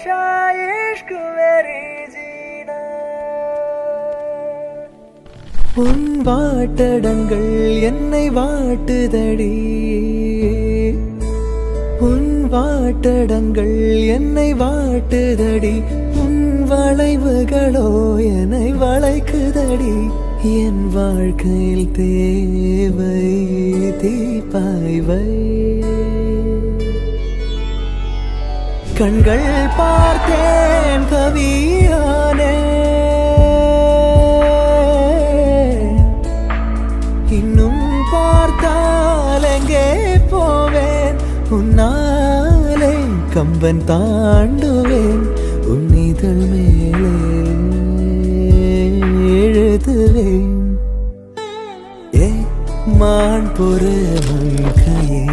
हमेशा इश्क मेरी जीना உன் வாட்டடங்கள் என்னை வாட்டுதடி உன் வாட்டடங்கள் என்னை வாட்டுதடி உன் வளைவுகளோ என்னை வளைக்குதடி என் வாழ்க்கையில் தேவை தீபாய்வை கண்கள் பார்த்தேன் கவியானே இன்னும் பார்த்தால் எங்கே போவேன் உன்னாலே கம்பன் தாண்டுவேன் உன் இதழ் மேலே எழுதுவேன் ஏ மான் பொறு மங்கையே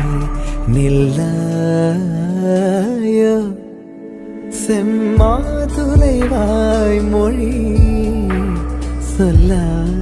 நில்லாயோ செம்மாதுளைவாய் மொழி சொல்லாய்